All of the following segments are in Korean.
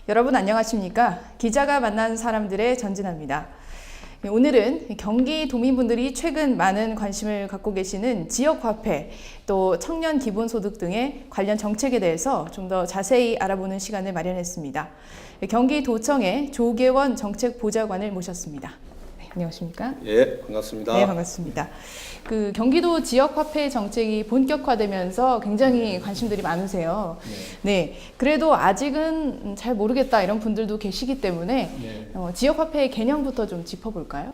여러분 안녕하십니까? 기자가 만난 사람들의 전진아입니다. 오늘은 경기도민분들이 최근 많은 관심을 갖고 계시는 지역화폐, 또 청년 기본소득 등의 관련 정책에 대해서 좀 더 자세히 알아보는 시간을 마련했습니다. 경기도청의 조계원 정책보좌관을 모셨습니다. 네, 안녕하십니까? 예, 반갑습니다. 네, 반갑습니다. 경기도 지역화폐 정책이 본격화되면서 굉장히 관심들이 많으세요. 네. 그래도 아직은 잘 모르겠다 이런 분들도 계시기 때문에 지역화폐의 개념부터 좀 짚어볼까요?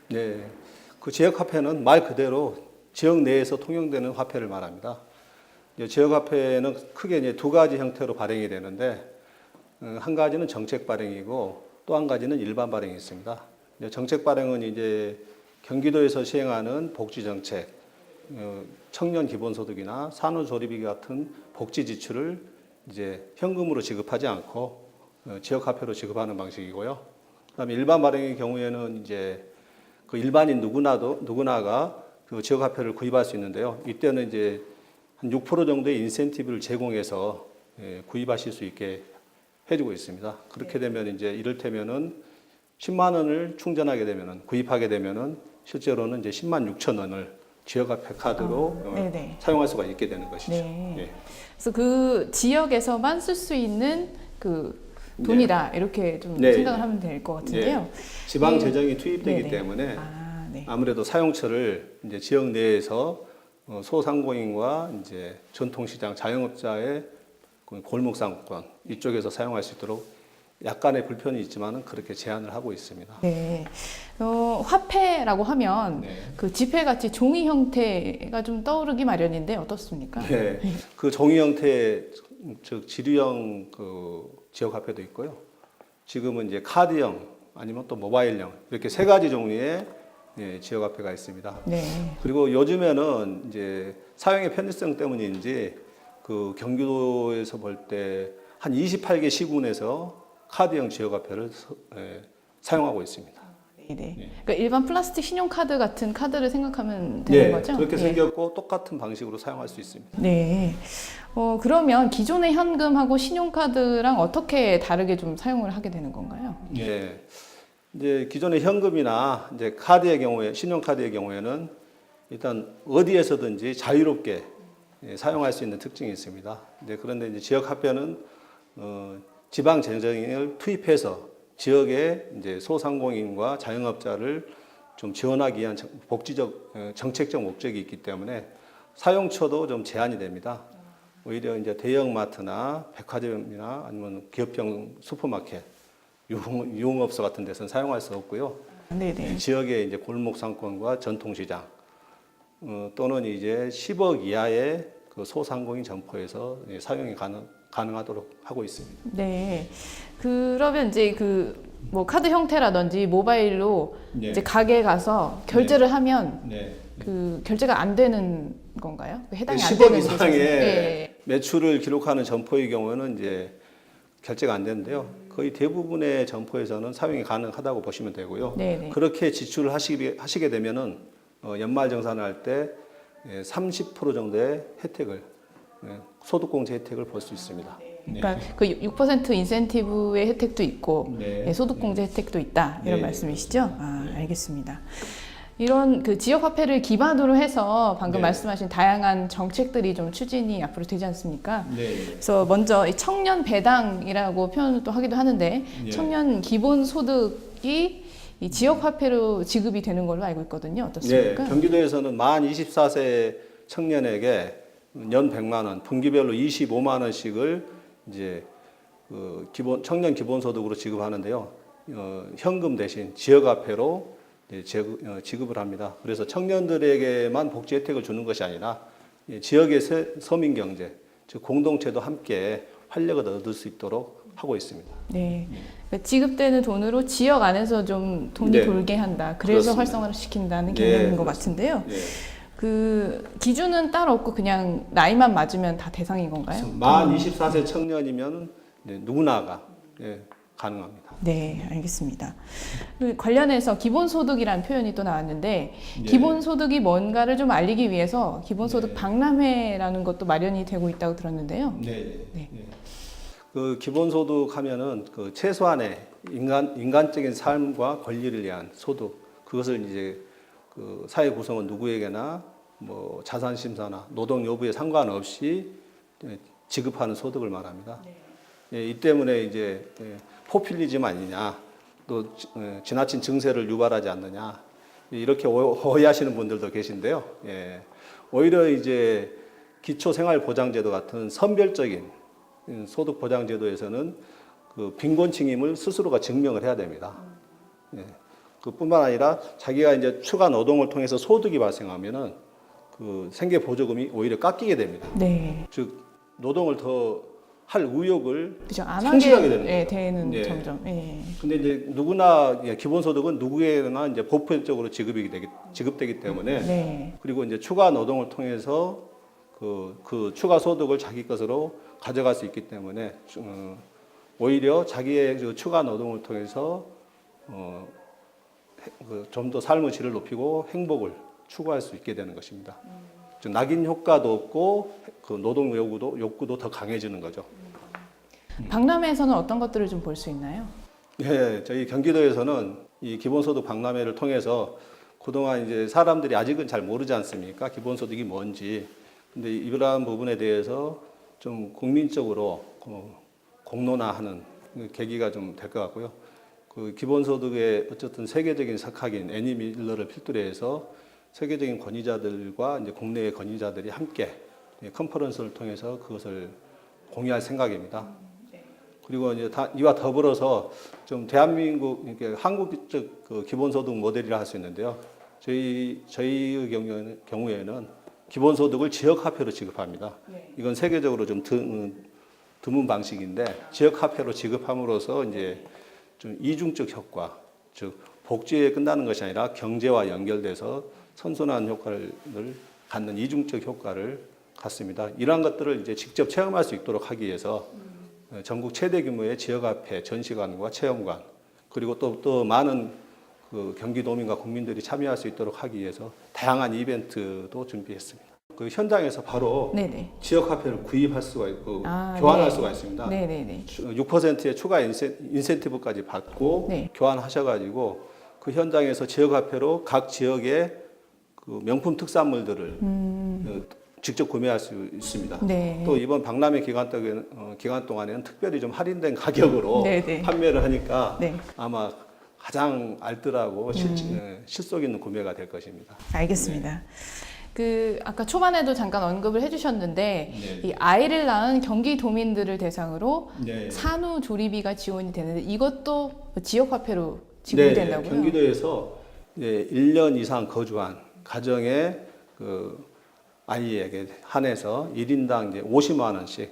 네, 그 지역화폐는 말 그대로 지역 내에서 통용되는 화폐를 말합니다. 지역화폐는 크게 이제 두 가지 형태로 발행이 되는데, 한 가지는 정책 발행이고 또 한 가지는 일반 발행이 있습니다. 정책 발행은 이제 경기도에서 시행하는 복지 정책, 청년 기본소득이나 산후조리비 같은 복지 지출을 이제 현금으로 지급하지 않고 지역화폐로 지급하는 방식이고요. 그다음에 일반 발행의 경우에는 이제 그 일반인 누구나가 그 지역화폐를 구입할 수 있는데요. 이때는 이제 한 6% 정도의 인센티브를 제공해서 구입하실 수 있게 해주고 있습니다. 그렇게 되면 이제 이를테면은 10만 원을 충전하게 되면은 구입하게 되면은 실제로는 이제 10만 6천 원을 지역화폐 카드로 사용할 수가 있게 되는 것이죠. 네. 예. 그래서 그 지역에서만 쓸 수 있는 그 돈이다 이렇게 좀 생각을 하면 될 것 같은데요. 지방 재정이 투입되기 때문에 아무래도 사용처를 이제 지역 내에서 소상공인과 이제 전통시장 자영업자의 골목상권 이쪽에서 사용할 수 있도록 약간의 불편이 있지만은 그렇게 제한을 하고 있습니다. 네. 화폐라고 하면 그 지폐같이 종이 형태가 좀 떠오르기 마련인데 어떻습니까? 네. 그 종이 형태의 즉 지류형 그 지역 화폐도 있고요. 지금은 이제 카드형 아니면 또 모바일형 이렇게 세 가지 종류의 지역 화폐가 있습니다. 네. 그리고 요즘에는 이제 사용의 편의성 때문인지 그 경기도에서 볼 때 한 28개 시군에서 카드형 지역화폐를 사용하고 있습니다. 네. 그러니까 일반 플라스틱 신용카드 같은 카드를 생각하면 되는 거죠? 그렇게 생겼고 똑같은 방식으로 사용할 수 있습니다. 네. 그러면 기존의 현금하고 신용카드랑 어떻게 다르게 좀 사용을 하게 되는 건가요? 네. 이제 기존의 현금이나 이제 카드의 경우에 신용카드의 경우에는 일단 어디에서든지 자유롭게 사용할 수 있는 특징이 있습니다. 그런데 이제 지역화폐는 지방 재정을 투입해서 지역의 이제 소상공인과 자영업자를 좀 지원하기 위한 복지적 정책적 목적이 있기 때문에 사용처도 좀 제한이 됩니다. 오히려 이제 대형마트나 백화점이나 아니면 기업형 슈퍼마켓, 유흥업소 같은 데서는 사용할 수 없고요. 지역의 이제 골목상권과 전통시장 또는 이제 10억 이하의 그 소상공인 점포에서 사용이 가능하도록 하고 있습니다. 네. 그러면 이제 뭐 카드 형태라든지 모바일로 이제 가게에 가서 결제를 하면 그 결제가 안 되는 건가요? 해당이 안 10억 되는 이상의 매출을 기록하는 점포의 경우에는 이제 결제가 안 되는데요. 거의 대부분의 점포에서는 사용이 가능하다고 보시면 되고요. 그렇게 지출을 하시게 되면은 연말정산을 할 때 30% 정도의 혜택을 소득공제 혜택을 볼 수 있습니다. 그러니까 그 6% 인센티브의 혜택도 있고 소득공제 혜택도 있다 이런 말씀이시죠? 알겠습니다. 이런 그 지역화폐를 기반으로 해서 방금 말씀하신 다양한 정책들이 좀 추진이 앞으로 되지 않습니까? 그래서 먼저 이 청년 배당이라고 표현을 또 하기도 하는데 청년 기본소득이 이 지역화폐로 지급이 되는 걸로 알고 있거든요. 어떻습니까? 경기도에서는 만 24세 청년에게 연 100만 원, 분기별로 25만 원씩을 이제 그 청년 기본소득으로 지급하는데요. 현금 대신 지역화폐로 지급을 합니다. 그래서 청년들에게만 복지 혜택을 주는 것이 아니라 지역의 서민 경제, 즉 공동체도 함께 활력을 얻을 수 있도록 하고 있습니다. 네. 그러니까 지급되는 돈으로 지역 안에서 좀 돈이 돌게 한다. 그래서 활성화를 시킨다는 개념인 것 같은데요. 그 기준은 따로 없고 그냥 나이만 맞으면 다 대상인 건가요? 만 24세 청년이면 누구나가 가능합니다. 네, 알겠습니다. 관련해서 기본소득이라는 표현이 또 나왔는데 기본소득이 뭔가를 좀 알리기 위해서 기본소득 박람회라는 것도 마련이 되고 있다고 들었는데요. 그 기본소득 하면은 그 최소한의 인간적인 삶과 권리를 위한 소득, 그것을 이제 그 사회 구성원 누구에게나 뭐 자산 심사나 노동 여부에 상관없이 지급하는 소득을 말합니다. 예, 이 때문에 이제 포퓰리즘 아니냐, 또 지나친 증세를 유발하지 않느냐, 이렇게 오해하시는 분들도 계신데요. 예, 오히려 이제 기초생활보장제도 같은 선별적인 소득보장제도에서는 그 빈곤층임을 스스로가 증명을 해야 됩니다. 예, 그뿐만 아니라 자기가 이제 추가 노동을 통해서 소득이 발생하면은 그 생계보조금이 오히려 깎이게 됩니다. 네. 즉 노동을 더 할 의욕을 그죠. 안 상실하게 하게 되는 거죠. 되는 예. 점점. 예. 근데 이제 누구나 기본소득은 누구에게나 이제 보편적으로 지급되기 때문에 네. 그리고 이제 추가 노동을 통해서 그 추가 소득을 자기 것으로 가져갈 수 있기 때문에 오히려 자기의 그 추가 노동을 통해서 좀 더 삶의 질을 높이고 행복을 추구할 수 있게 되는 것입니다. 즉 낙인 효과도 없고 그 노동 욕구도 더 강해지는 거죠. 박람회에서는 어떤 것들을 좀 볼 수 있나요? 예, 저희 경기도에서는 이 기본소득 박람회를 통해서 그동안 이제 사람들이 아직은 잘 모르지 않습니까? 기본소득이 뭔지. 근데 이러한 부분에 대해서 좀 국민적으로 공론화하는 계기가 좀 될 것 같고요. 그 기본소득의 어쨌든 세계적인 석학인 애니 밀러를 필두로 해서 세계적인 권위자들과 이제 국내의 권위자들이 함께 컨퍼런스를 통해서 그것을 공유할 생각입니다. 그리고 이제 이와 더불어서 좀 대한민국, 한국적 그 기본소득 모델이라 할 수 있는데요. 저희의 경우에는 기본소득을 지역화폐로 지급합니다. 이건 세계적으로 좀 드문 방식인데 지역화폐로 지급함으로써 이제 좀 이중적 효과, 즉 복지에 끝나는 것이 아니라 경제와 연결돼서 선순환 효과를 갖는 이중적 효과를 갖습니다. 이러한 것들을 이제 직접 체험할 수 있도록 하기 위해서 전국 최대 규모의 지역화폐 전시관과 체험관 그리고 또 많은 그 경기도민과 국민들이 참여할 수 있도록 하기 위해서 다양한 이벤트도 준비했습니다. 그 현장에서 바로 네네. 지역화폐를 구입할 수가 있고 교환할 수가 있습니다. 네네네. 6%의 추가 인센티브까지 받고 네. 교환하셔가지고 그 현장에서 지역화폐로 각 지역의 그 명품 특산물들을 직접 구매할 수 있습니다. 네. 또 이번 박람회 기간 동안에는 특별히 좀 할인된 가격으로 네네. 판매를 하니까 네. 아마 가장 알뜰하고 실속 있는 구매가 될 것입니다. 알겠습니다. 그 아까 초반에도 잠깐 언급을 해주셨는데 네. 이 아이를 낳은 경기도민들을 대상으로 네. 산후조리비가 지원이 되는데 이것도 지역화폐로 지급이 된다고요? 경기도에서 1년 이상 거주한 가정의 그 아이에게 한해서 1인당 이제 50만 원씩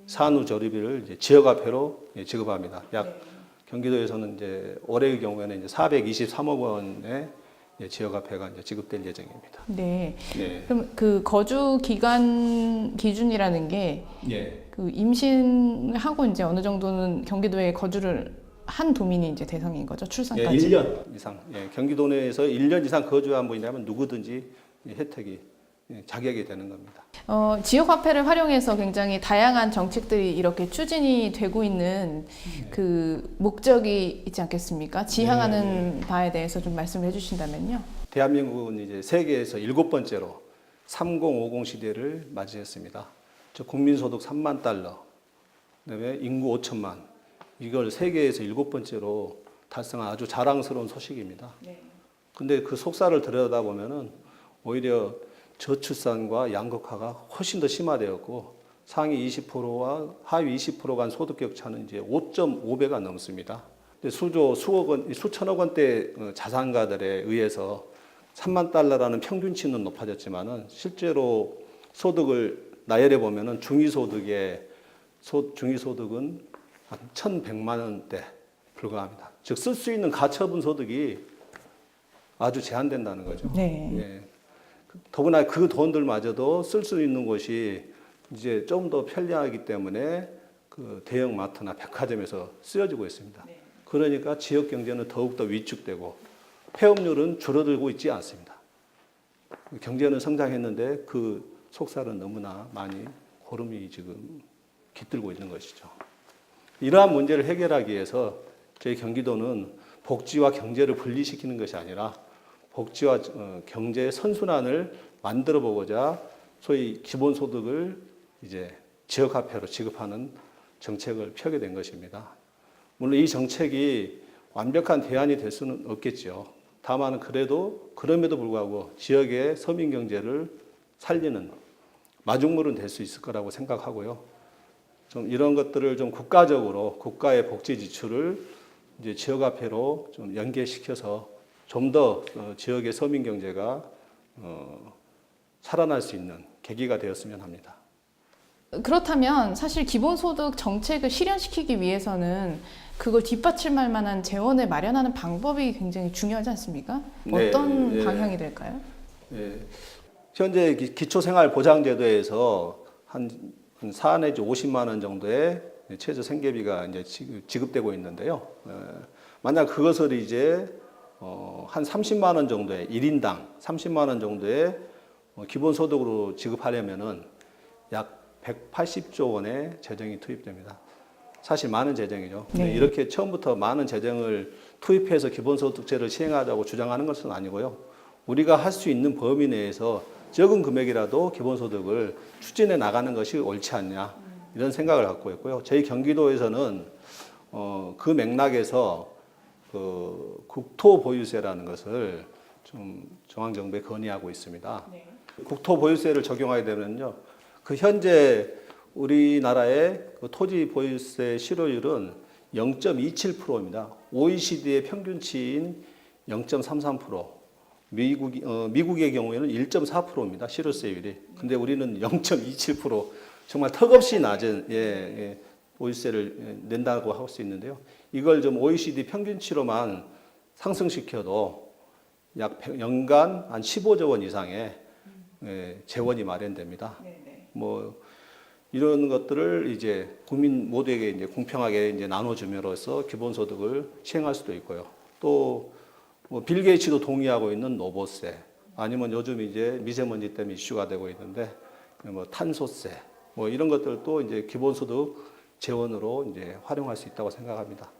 산후조리비를 이제 지역화폐로 지급합니다. 약 경기도에서는 이제 올해의 경우에는 이제 423억 원의 지역화폐가 이제 지급될 예정입니다. 네. 네. 그럼 그 거주 기간 기준이라는 게 그 임신을 하고 이제 어느 정도는 경기도에 거주를 한 도민이 이제 대상인 거죠, 출산까지. 1년 이상. 경기도 내에서 1년 이상 거주한 분이라면 누구든지 혜택이 자격이 되는 겁니다. 지역화폐를 활용해서 굉장히 다양한 정책들이 이렇게 추진이 되고 있는 그 목적이 있지 않겠습니까? 지향하는 바에 대해서 좀 말씀을 해주신다면요. 대한민국은 이제 세계에서 7번째로 3050 시대를 맞이했습니다. 즉 국민소득 3만 달러, 그다음에 인구 5천만, 이걸 세계에서 7번째로 달성한 아주 자랑스러운 소식입니다. 근데 그 속살을 들여다보면은 오히려 저출산과 양극화가 훨씬 더 심화되었고 상위 20%와 하위 20% 간 소득 격차는 이제 5.5배가 넘습니다. 근데 수천억 원대 자산가들에 의해서 3만 달러라는 평균치는 높아졌지만은 실제로 소득을 나열해 보면은 중위소득은 한 1,100만 원대 불과합니다. 즉 쓸 수 있는 가처분 소득이 아주 제한된다는 거죠. 네. 더구나 그 돈들마저도 쓸 수 있는 곳이 이제 좀 더 편리하기 때문에 그 대형 마트나 백화점에서 쓰여지고 있습니다. 그러니까 지역 경제는 더욱더 위축되고 폐업률은 줄어들고 있지 않습니다. 경제는 성장했는데 그 속살은 너무나 많이 고름이 지금 깃들고 있는 것이죠. 이러한 문제를 해결하기 위해서 저희 경기도는 복지와 경제를 분리시키는 것이 아니라 복지와 경제의 선순환을 만들어 보고자 소위 기본소득을 이제 지역화폐로 지급하는 정책을 펴게 된 것입니다. 물론 이 정책이 완벽한 대안이 될 수는 없겠죠. 다만 그럼에도 불구하고 지역의 서민 경제를 살리는 마중물은 될 수 있을 거라고 생각하고요. 좀 이런 것들을 좀 국가적으로 국가의 복지 지출을 이제 지역화폐로 좀 연계시켜서 좀 더 지역의 서민 경제가 살아날 수 있는 계기가 되었으면 합니다. 그렇다면 사실 기본소득 정책을 실현시키기 위해서는 그걸 뒷받침할 만한 재원을 마련하는 방법이 굉장히 중요하지 않습니까? 네, 어떤 네. 방향이 될까요? 네. 현재 기초생활보장제도에서 한 4 내지 50만 원 정도의 최저 생계비가 이제 지급되고 있는데요. 만약 그것을 이제 한 30만 원 정도의 1인당 30만 원 정도의 기본소득으로 지급하려면은 약 180조 원의 재정이 투입됩니다. 사실 많은 재정이죠. 네. 이렇게 처음부터 많은 재정을 투입해서 기본소득제를 시행하자고 주장하는 것은 아니고요. 우리가 할 수 있는 범위 내에서 적은 금액이라도 기본소득을 추진해 나가는 것이 옳지 않냐 이런 생각을 갖고 있고요. 저희 경기도에서는 그 맥락에서 그 국토보유세라는 것을 좀 중앙정부에 건의하고 있습니다. 네. 국토보유세를 적용하게 되면요, 그 현재 우리나라의 그 토지 보유세 실효율은 0.27%입니다. OECD의 평균치인 0.33%. 미국의 경우에는 1.4%입니다. 실효세율이. 근데 우리는 0.27%. 정말 턱없이 낮은 보유세를 낸다고 할 수 있는데요. 이걸 좀 OECD 평균치로만 상승시켜도 약 연간 한 15조 원 이상의 재원이 마련됩니다. 뭐 이런 것들을 이제 국민 모두에게 이제 공평하게 이제 나눠줌으로써 기본소득을 시행할 수도 있고요. 또 뭐 빌 게이츠도 동의하고 있는 노보세, 아니면 요즘 이제 미세먼지 때문에 이슈가 되고 있는데 뭐 탄소세, 뭐 이런 것들도 이제 기본소득 재원으로 이제 활용할 수 있다고 생각합니다.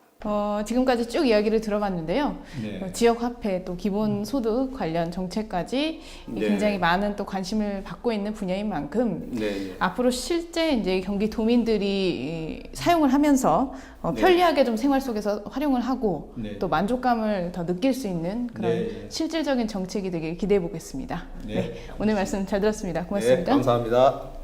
지금까지 쭉 이야기를 들어봤는데요. 네. 지역화폐 또 기본소득 관련 정책까지 네. 굉장히 많은 또 관심을 받고 있는 분야인 만큼 네. 앞으로 실제 이제 경기도민들이 사용을 하면서 편리하게 좀 생활 속에서 활용을 하고 네. 또 만족감을 더 느낄 수 있는 그런 네. 실질적인 정책이 되길 기대해 보겠습니다. 네. 네, 오늘 말씀 잘 들었습니다. 고맙습니다. 네, 감사합니다.